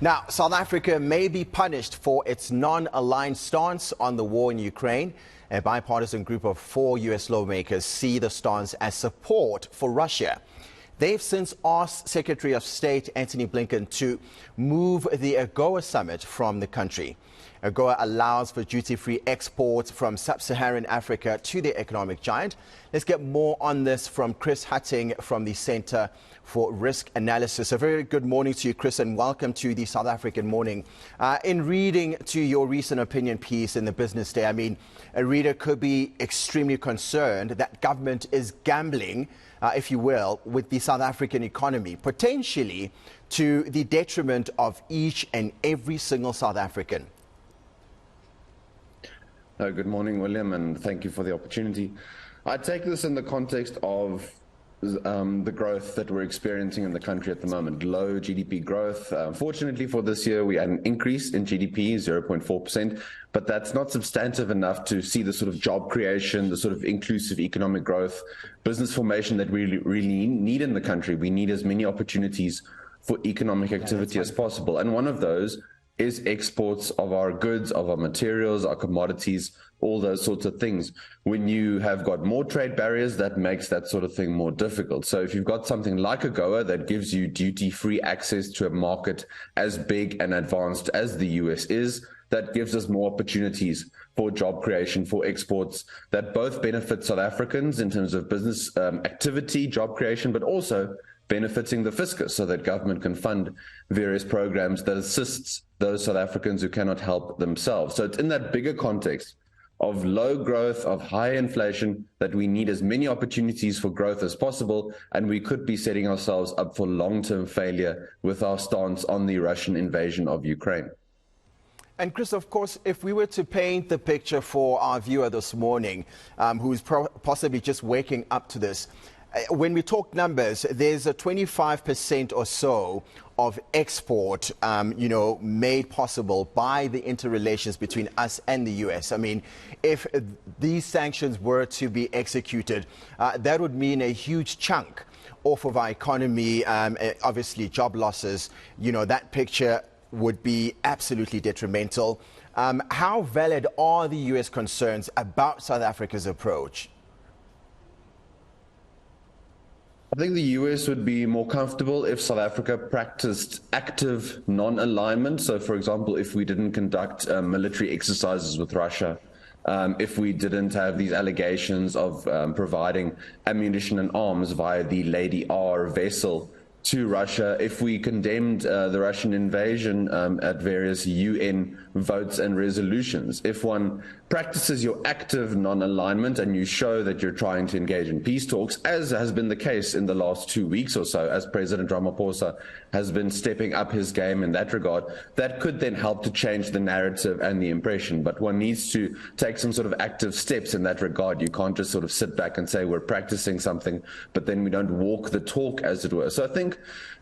Now, South Africa may be punished for its non-aligned stance on the war in Ukraine. A bipartisan group of 4 U.S. lawmakers see the stance as support for Russia. They've since asked Secretary of State Antony Blinken to move the AGOA summit from the country. AGOA allows for duty-free exports from Sub-Saharan Africa to the economic giant. Let's get more on this from Chris Hattingh from the Center for Risk Analysis. A very good morning to you, Chris, and welcome to the South African Morning. In reading to your recent opinion piece in the Business Day, I mean, a reader could be extremely concerned that government is gambling, if you will, with the South African economy, potentially to the detriment of each and every single South African. Good morning, William, and thank you for the opportunity. I take this in the context of the growth that we're experiencing in the country at the moment. Low GDP growth. Fortunately for this year, we had an increase in GDP, 0.4%, but that's not substantive enough to see the sort of job creation, the sort of inclusive economic growth, business formation that we really need in the country. We need as many opportunities for economic activity as possible. And one of those is exports of our goods, of our materials, our commodities, all those sorts of things. When you have got more trade barriers, that makes that sort of thing more difficult. So if you've got something like AGOA that gives you duty-free access to a market as big and advanced as the US is, that gives us more opportunities for job creation, for exports, that both benefit South Africans in terms of business activity, job creation, but also benefiting the fiscus so that government can fund various programs that assists those South Africans who cannot help themselves. So it's in that bigger context of low growth, of high inflation, that we need as many opportunities for growth as possible, and we could be setting ourselves up for long-term failure with our stance on the Russian invasion of Ukraine. And Chris, of course, if we were to paint the picture for our viewer this morning, who's possibly just waking up to this, when we talk numbers, there's a 25% or so of export, made possible by the interrelations between us and the U.S. I mean, if these sanctions were to be executed, that would mean a huge chunk off of our economy, obviously job losses. That picture would be absolutely detrimental. How valid are the U.S. concerns about South Africa's approach? I think the US would be more comfortable if South Africa practiced active non-alignment. So, for example, if we didn't conduct military exercises with Russia, if we didn't have these allegations of providing ammunition and arms via the Lady R vessel to Russia, if we condemned the Russian invasion at various UN votes and resolutions, if one practices your active non-alignment and you show that you're trying to engage in peace talks, as has been the case in the last 2 weeks or so, as President Ramaphosa has been stepping up his game in that regard, that could then help to change the narrative and the impression. But one needs to take some sort of active steps in that regard. You can't just sort of sit back and say we're practicing something, but then we don't walk the talk, as it were. So I think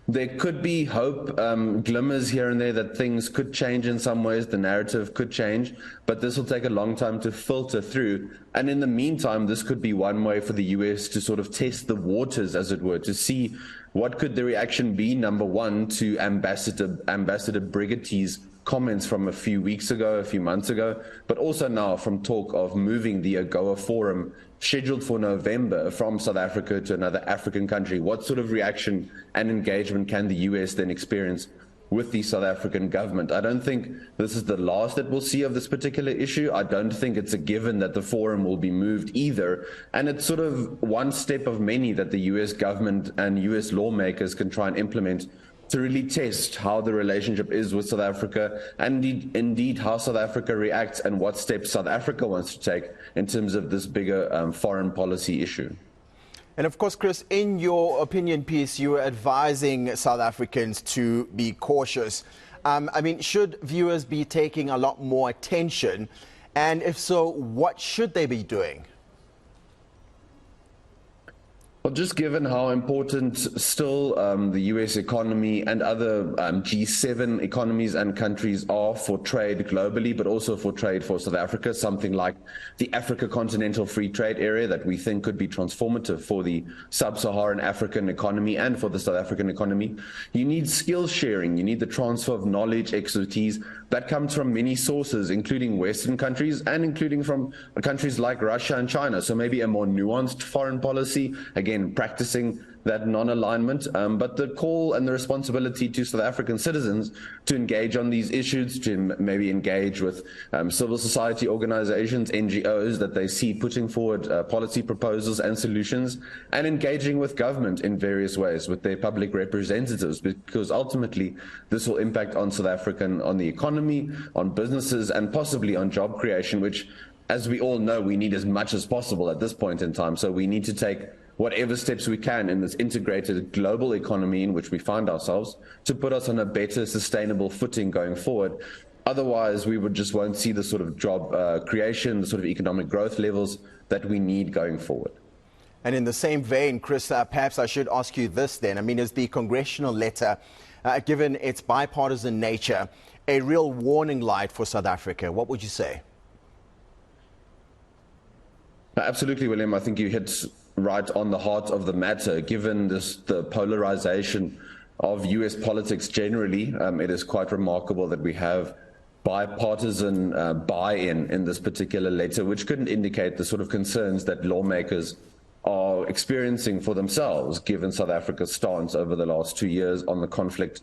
there could be hope, glimmers here and there that things could change in some ways, the narrative could change, but this will take a long time to filter through. And in the meantime, this could be one way for the US to sort of test the waters, as it were, to see what could the reaction be, number one, to Ambassador Brigatti's comments from a few weeks ago, a few months ago, but also now from talk of moving the AGOA forum scheduled for November from South Africa to another African country. What sort of reaction and engagement can the US then experience with the South African government? I don't think this is the last that we'll see of this particular issue. I don't think it's a given that the forum will be moved either. And it's sort of one step of many that the US government and US lawmakers can try and implement to really test how the relationship is with South Africa, and indeed how South Africa reacts and what steps South Africa wants to take in terms of this bigger foreign policy issue. And of course, Chris, in your opinion piece, you were advising South Africans to be cautious. I mean, should viewers be taking a lot more attention? And if so, what should they be doing? Well, just given how important still the US economy and other G7 economies and countries are for trade globally, but also for trade for South Africa, something like the Africa Continental Free Trade Area that we think could be transformative for the Sub-Saharan African economy and for the South African economy. You need skills sharing, you need the transfer of knowledge, expertise that comes from many sources, including Western countries and including from countries like Russia and China. So maybe a more nuanced foreign policy, again, practicing that non-alignment, but the call and the responsibility to South African citizens to engage on these issues, to maybe engage with civil society organizations, NGOs that they see putting forward policy proposals and solutions, and engaging with government in various ways, with their public representatives, because ultimately this will impact on South African, on the economy, on businesses, and possibly on job creation, which, as we all know, we need as much as possible at this point in time. So we need to take whatever steps we can in this integrated global economy in which we find ourselves to put us on a better sustainable footing going forward. Otherwise, we won't see the sort of job creation, the sort of economic growth levels that we need going forward. And in the same vein, Chris, perhaps I should ask you this then. I mean, is the congressional letter, given its bipartisan nature, a real warning light for South Africa? What would you say? Absolutely, William. I think you hit right on the heart of the matter. Given the polarization of US politics generally, it is quite remarkable that we have bipartisan buy-in in this particular letter, which couldn't indicate the sort of concerns that lawmakers are experiencing for themselves, given South Africa's stance over the last 2 years on the conflict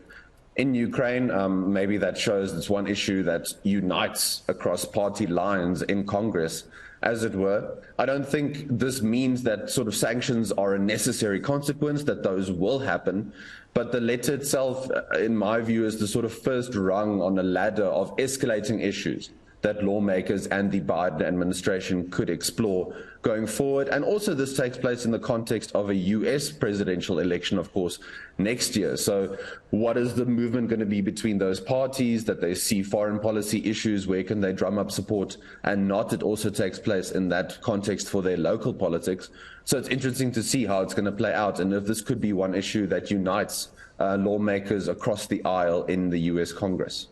in Ukraine. Maybe that shows it's one issue that unites across party lines in Congress, as it were. I don't think this means that sort of sanctions are a necessary consequence, that those will happen. But the letter itself, in my view, is the sort of first rung on a ladder of escalating issues that lawmakers and the Biden administration could explore going forward. And also this takes place in the context of a US presidential election, of course, next year. So what is the movement going to be between those parties, that they see foreign policy issues, where can they drum up support and not? It also takes place in that context for their local politics. So it's interesting to see how it's going to play out, and if this could be one issue that unites lawmakers across the aisle in the US Congress.